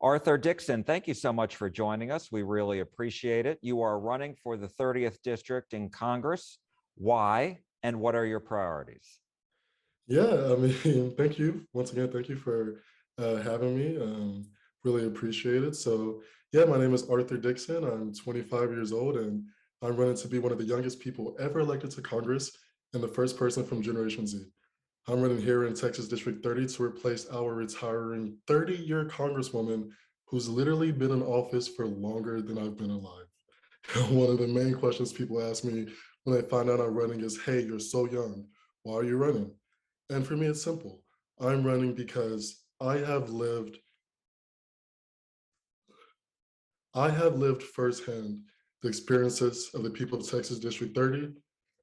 Arthur Dixon, thank you so much for joining us. We really appreciate it. You are running for the 30th District in Congress. Why and what are your priorities? Yeah, I mean, thank you once again. Thank you for having me. Really appreciate it. So, yeah, my name is Arthur Dixon. I'm 25 years old, and I'm running to be one of the youngest people ever elected to Congress and the first person from Generation Z. I'm running here in Texas District 30 to replace our retiring 30-year Congresswoman who's literally been in office for longer than I've been alive. One of the main questions people ask me when they find out I'm running is, hey, you're so young. Why are you running? And for me, it's simple. I'm running because I have lived firsthand the experiences of the people of Texas District 30,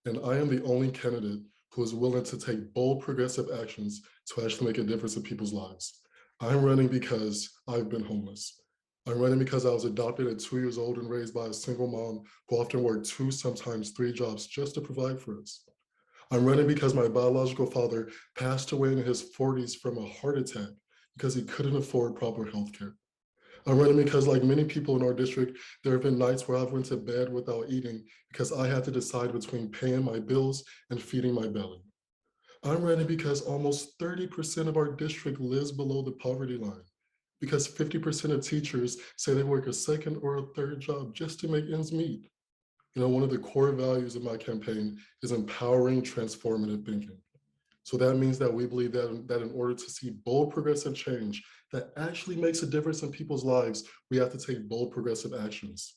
and I am the only candidate who is willing to take bold progressive actions to actually make a difference in people's lives. I'm running because I've been homeless. I'm running because I was adopted at 2 years old and raised by a single mom who often worked two, sometimes three jobs just to provide for us. I'm running because my biological father passed away in his 40s from a heart attack because he couldn't afford proper health care. I'm running because, like many people in our district, there have been nights where I've went to bed without eating because I had to decide between paying my bills and feeding my belly. I'm running because almost 30% of our district lives below the poverty line, because 50% of teachers say they work a second or a third job just to make ends meet. One of the core values of my campaign is empowering transformative thinking. So that means that we believe that in order to see bold progressive change that actually makes a difference in people's lives, we have to take bold progressive actions.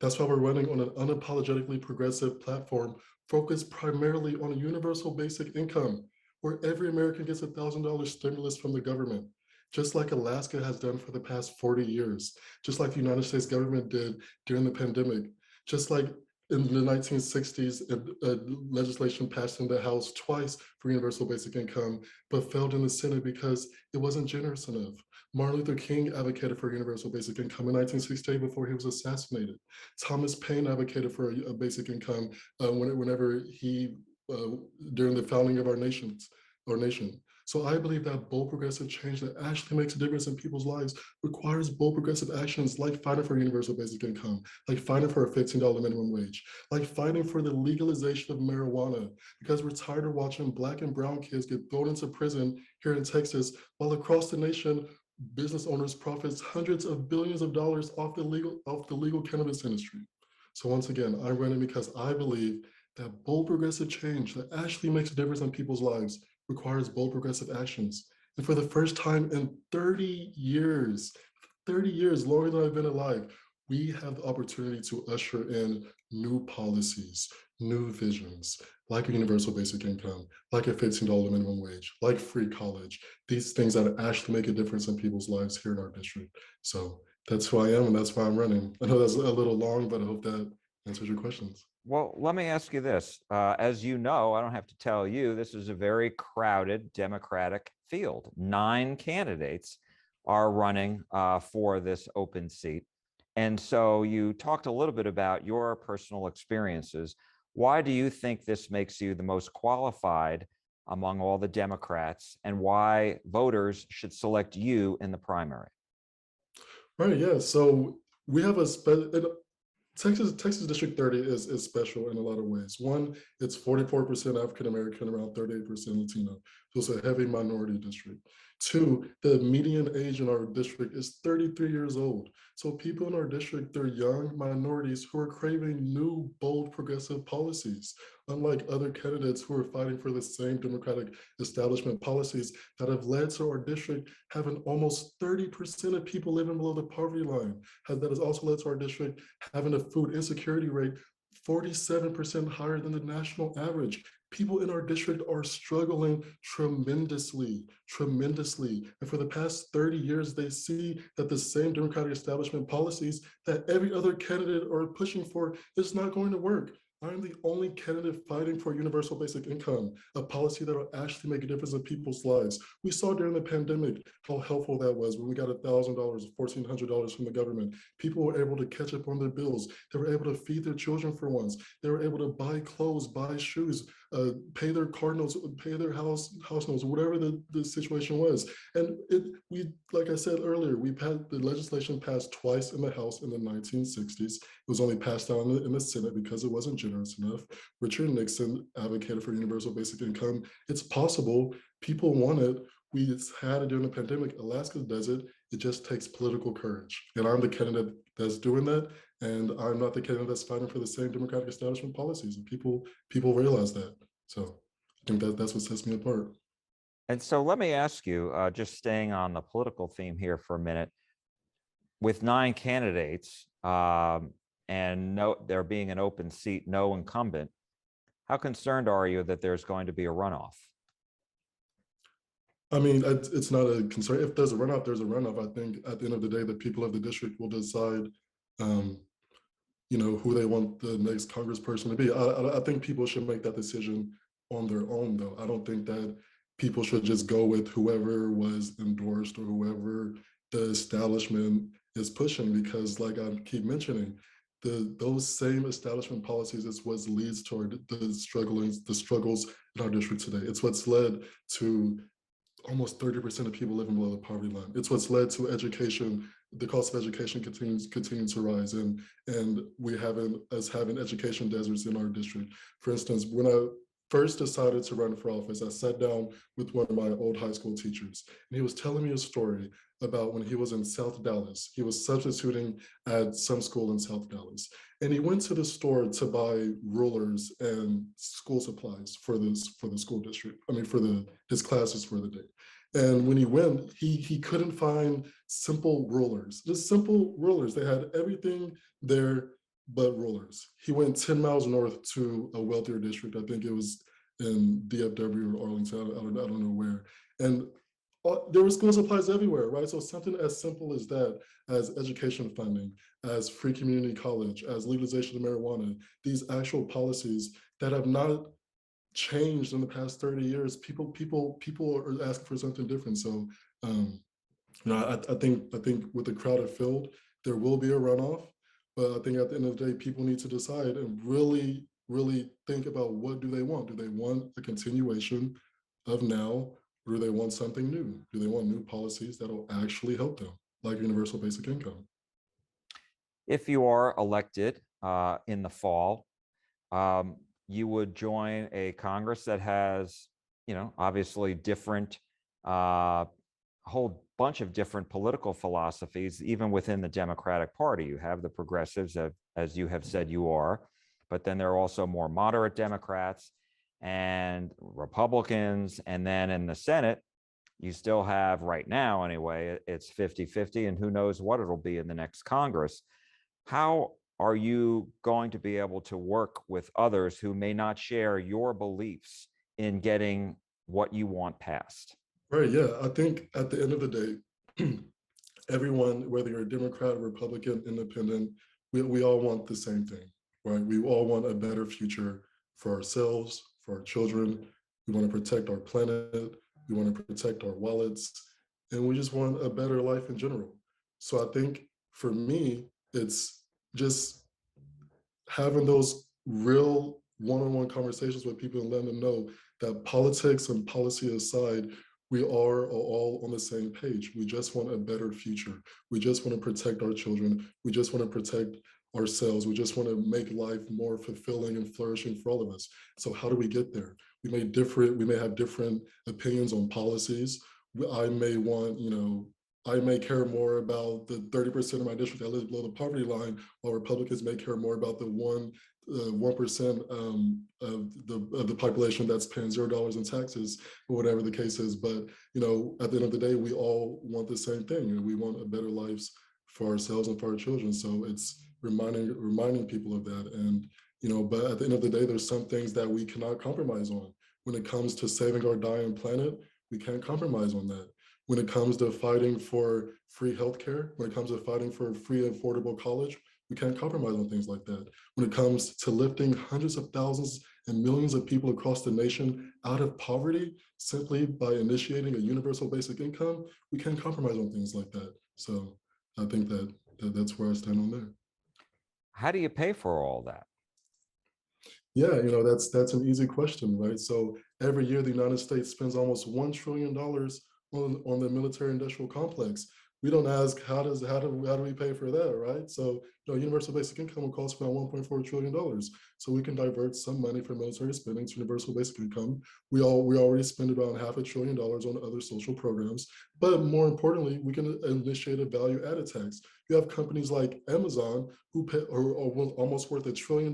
That's why we're running on an unapologetically progressive platform focused primarily on a universal basic income, where every American gets $1,000 stimulus from the government, just like Alaska has done for the past 40 years, just like the United States government did during the pandemic, just like in the 1960s, legislation passed in the House twice for universal basic income, but failed in the Senate because it wasn't generous enough. Martin Luther King advocated for universal basic income in 1968 before he was assassinated. Thomas Paine advocated for a basic income whenever uh, during the founding of our nation. So I believe that bold progressive change that actually makes a difference in people's lives requires bold progressive actions like fighting for universal basic income, like fighting for a $15 minimum wage, like fighting for the legalization of marijuana, because we're tired of watching Black and brown kids get thrown into prison here in Texas, while across the nation, business owners profits hundreds of billions of dollars off the legal cannabis industry. So once again, I'm running because I believe that bold progressive change that actually makes a difference in people's lives requires bold progressive actions. And for the first time in 30 years, longer than I've been alive, we have the opportunity to usher in new policies, new visions, like a universal basic income, like a $15 minimum wage, like free college, these things that actually make a difference in people's lives here in our district. So that's who I am and that's why I'm running. I know that's a little long, but I hope that answers your questions. Well, let me ask you this. As you know, I don't have to tell you, this is a very crowded Democratic field. 9 candidates are running for this open seat. And so you talked a little bit about your personal experiences. Why do you think this makes you the most qualified among all the Democrats, and why voters should select you in the primary? Right, yeah. So we have Texas District 30 is special in a lot of ways. One, it's 44% African American, around 38% Latino. So it's a heavy minority district. Two, the median age in our district is 33 years old. So people in our district, they're young minorities who are craving new, bold, progressive policies, unlike other candidates who are fighting for the same Democratic establishment policies that have led to our district having almost 30% of people living below the poverty line. That has also led to our district having a food insecurity rate 47% higher than the national average. People in our district are struggling tremendously, tremendously. And for the past 30 years, they see that the same Democratic establishment policies that every other candidate are pushing for is not going to work. I'm the only candidate fighting for universal basic income, a policy that will actually make a difference in people's lives. We saw during the pandemic how helpful that was when we got $1,000, $1,400 from the government. People were able to catch up on their bills. They were able to feed their children for once. They were able to buy clothes, buy shoes. pay their car notes, pay their house notes, whatever the situation was. And we, like I said earlier, we've had the legislation passed twice in the House in the 1960s. It was only passed down in the Senate because it wasn't generous enough. Richard Nixon advocated for universal basic income. It's possible. People want it. We had it during the pandemic. Alaska does it. It just takes political courage. And I'm the candidate that's doing that. And I'm not the candidate that's fighting for the same democratic establishment policies. And people realize that. So I think that's what sets me apart. And so let me ask you, just staying on the political theme here for a minute, with 9 candidates and there being an open seat, no incumbent, how concerned are you that there's going to be a runoff? I mean, it's not a concern. If there's a runoff, there's a runoff. I think at the end of the day, the people of the district will decide, who they want the next congressperson to be. I think people should make that decision on their own, though. I don't think that people should just go with whoever was endorsed or whoever the establishment is pushing, because, like I keep mentioning, those same establishment policies is what leads toward the struggles in our district today. It's what's led to almost 30% of people living below the poverty line. It's what's led to education. The cost of education continues to rise, and we having education deserts in our district. For instance, when I first decided to run for office, I sat down with one of my old high school teachers, and he was telling me a story about when he was in South Dallas. He was substituting at some school in South Dallas, and he went to the store to buy rulers and school supplies for the school district. I mean, for his classes for the day. And when he went, he couldn't find simple rulers, just simple rulers. They had everything there but rulers. He went 10 miles north to a wealthier district. I think it was in DFW or Arlington. I don't know where. And there were school supplies everywhere, right? So something as simple as that, as education funding, as free community college, as legalization of marijuana, these actual policies that have not changed in the past 30 years, people are asking for something different. So, I think with the crowded field, there will be a runoff, but I think at the end of the day, people need to decide and really, really think about, what do they want? Do they want a continuation of now, or do they want something new? Do they want new policies that will actually help them, like universal basic income? If you are elected in the fall, you would join a Congress that has, obviously different, a whole bunch of different political philosophies, even within the Democratic Party. You have the progressives, as you have said you are, but then there are also more moderate Democrats and Republicans. And then in the Senate, you still have, right now anyway, it's 50-50, and who knows what it'll be in the next Congress. How are you going to be able to work with others who may not share your beliefs in getting what you want passed? Right, yeah, I think at the end of the day, everyone, whether you're a Democrat, Republican, Independent, we all want the same thing, right? We all want a better future for ourselves, for our children. We want to protect our planet. We want to protect our wallets, and we just want a better life in general. So I think for me, it's just having those real one-on-one conversations with people and letting them know that, politics and policy aside, we are all on the same page. We just want a better future. We just want to protect our children. We just want to protect ourselves. We just want to make life more fulfilling and flourishing for all of us. So how do we get there? We may have different opinions on policies. I may care more about the 30% of my district that lives below the poverty line, while Republicans may care more about the 1% of the population that's paying $0 in taxes, or whatever the case is. But at the end of the day, we all want the same thing, and we want a better lives for ourselves and for our children. So it's reminding people of that. And but at the end of the day, there's some things that we cannot compromise on. When it comes to saving our dying planet, we can't compromise on that. When it comes to fighting for free healthcare, when it comes to fighting for free affordable college, we can't compromise on things like that. When it comes to lifting hundreds of thousands and millions of people across the nation out of poverty simply by initiating a universal basic income, we can't compromise on things like that. So I think that's where I stand on that. How do you pay for all that? Yeah, that's an easy question, right? So every year, the United States spends almost $1 trillion on the military industrial complex. We don't ask how do we pay for that, right? So universal basic income will cost around $1.4 trillion. So we can divert some money from military spending to universal basic income. We already spend around $500 billion on other social programs, but more importantly, we can initiate a value added tax. You have companies like Amazon who pay or almost worth $1 trillion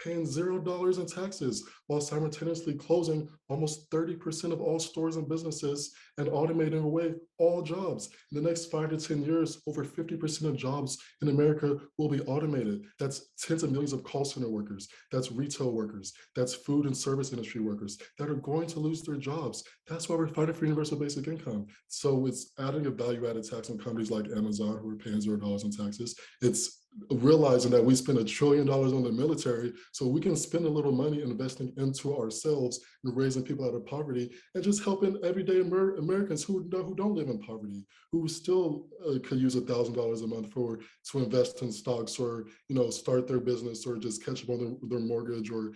paying $0 in taxes while simultaneously closing almost 30% of all stores and businesses and automating away all jobs. In the next 5 to 10 years, over 50% of jobs in America will be automated. That's tens of millions of call center workers, that's retail workers, that's food and service industry workers that are going to lose their jobs. That's why we're fighting for universal basic income. So it's adding a value-added tax on companies like Amazon who are paying $0 in taxes. It's realizing that we spend $1 trillion on the military, so we can spend a little money investing into ourselves and raising people out of poverty and just helping everyday Americans who don't live in poverty, who still could use $1,000 a month to invest in stocks or start their business or just catch up on their mortgage or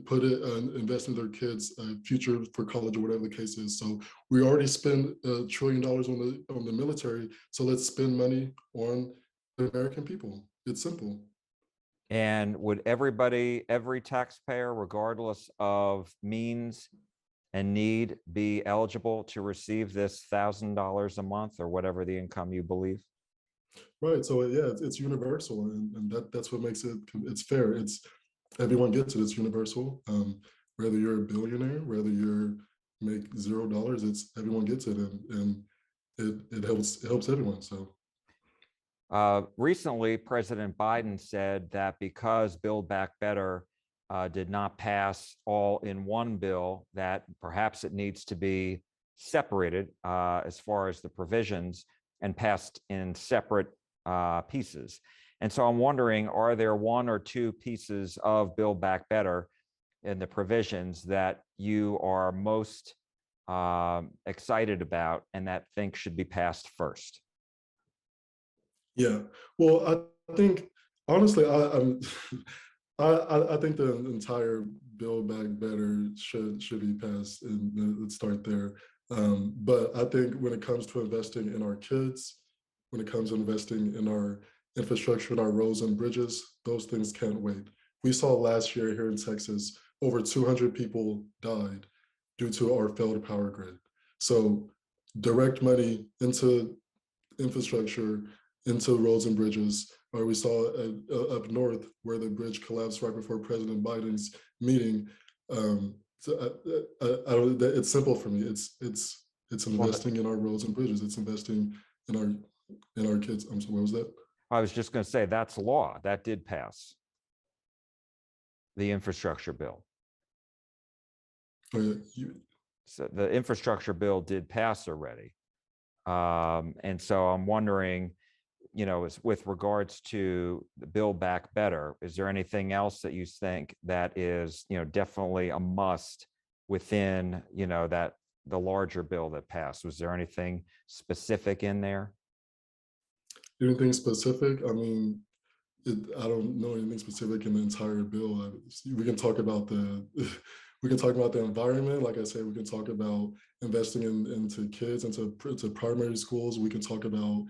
put it invest in their kids' future for college or whatever the case is. So we already spend $1 trillion on the military, so let's spend money on the American people. It's simple. And would every taxpayer, regardless of means and need, be eligible to receive this $1,000 a month or whatever the income you believe? Right. So yeah, it's universal, and that's what makes it's fair. It's everyone gets it. It's universal. Whether you're a billionaire, whether you make $0, it's everyone gets it, and it helps everyone. So Recently, President Biden said that because Build Back Better did not pass all in one bill, that perhaps it needs to be separated as far as the provisions and passed in separate pieces. And so I'm wondering, are there one or two pieces of Build Back Better in the provisions that you are most excited about and that think should be passed first? yeah. Well, I think honestly, I think the entire Build Back Better should be passed, and let's start there. But I think when it comes to investing in our kids, when it comes to investing in our infrastructure and our roads and bridges, those things can't wait. We saw last year here in Texas, over 200 people died due to our failed power grid. So direct money into infrastructure, into roads and bridges. Or we saw up north where the bridge collapsed right before President Biden's meeting. So it's simple for me. It's Well, investing in our roads and bridges. It's investing in our kids. I'm sorry, what was that? I was just going to say that's law. That did pass, the infrastructure bill. Oh, yeah, So the infrastructure bill did pass already. And so I'm wondering, with regards to the Build Back Better, is there anything else that you think that is, definitely a must within, that the larger bill that passed? Was there anything specific in there? anything specific? I mean, I don't know anything specific in the entire bill. We can talk about the we can talk about the environment. Like I said, we can talk about investing into kids, into primary schools. We can talk about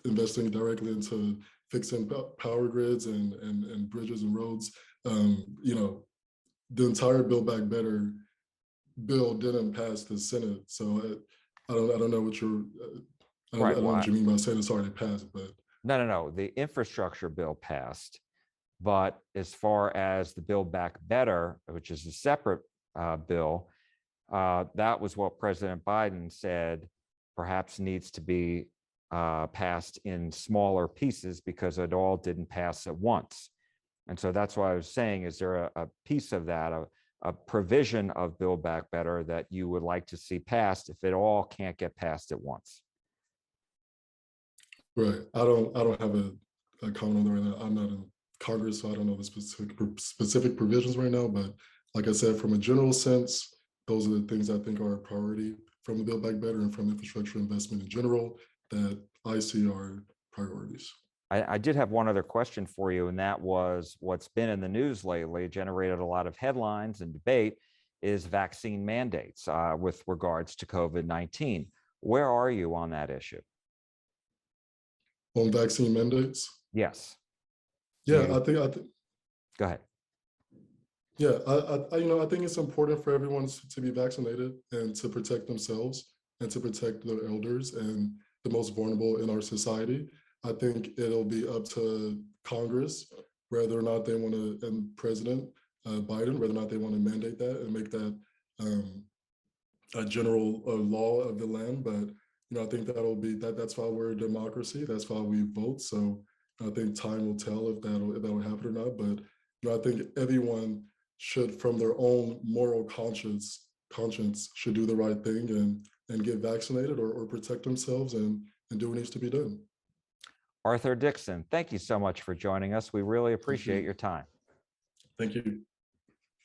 investing directly into fixing power grids and bridges and roads. The entire Build Back Better bill didn't pass the Senate, so I don't know what you're I Right. don't know what Why? you mean by saying it's already passed, but No. The infrastructure bill passed, but as far as the Build Back Better, which is a separate bill, that was what President Biden said perhaps needs to be passed in smaller pieces because it all didn't pass at once. And so that's why I was saying, is there a piece of that, a provision of Build Back Better that you would like to see passed if it all can't get passed at once? right. I don't have a comment on that right now. I'm not in Congress, so I don't know the specific provisions right now. But like I said, from a general sense, those are the things I think are a priority from the Build Back Better and from infrastructure investment in general that I see are priorities. I did have one other question for you, and that was what's been in the news lately, generated a lot of headlines and debate, is vaccine mandates with regards to COVID-19. Where are you on that issue? On vaccine mandates. Yes. Yeah, You I think, go ahead. yeah, I think it's important for everyone to be vaccinated and to protect themselves and to protect the elders and the most vulnerable in our society. I think it'll be up to Congress whether or not they want to, and President Biden, whether or not they want to mandate that and make that um, a general law of the land. But I think that'll be that's why we're a democracy. That's why we vote. So I think time will tell if that'll happen or not. But I think everyone should, from their own moral conscience, should do the right thing and get vaccinated or protect themselves and do what needs to be done. Arthur Dixon, thank you so much for joining us. We really Thank appreciate you. your time. Thank you.